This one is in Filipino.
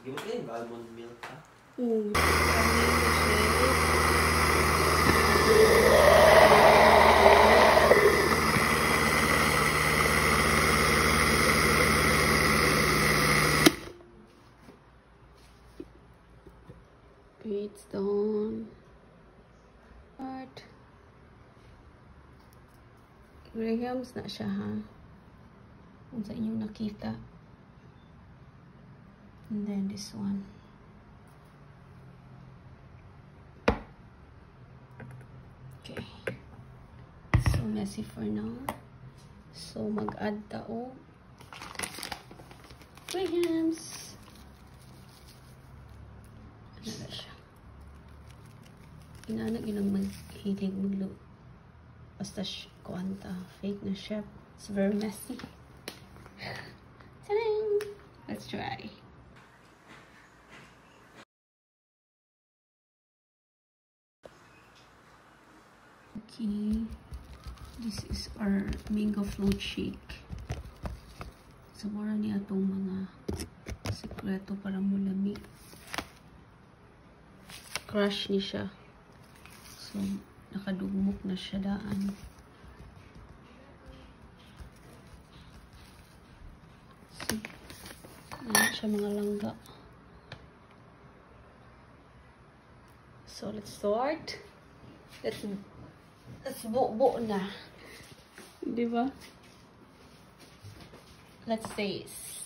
Gimana kan almond milk ha? It's done. What? Grahams na siya ha. Kung sa inyong nakita. And then this one. Okay. So messy for now. So mag-add tao. Grahams. Ano na siya? Inaanag yun ang maghilig maglo. Basta kuwanta. Fake na chef. It's very messy. Ta-dang! Let's try. Okay. This is our mango float shake. Sabora niya itong mga sekreto para mulami. Crush ni siya. So, nakadugmok na siya daan. So, ayan siya mga langga. So, let's start. Let's buo na. Diba? Let's taste.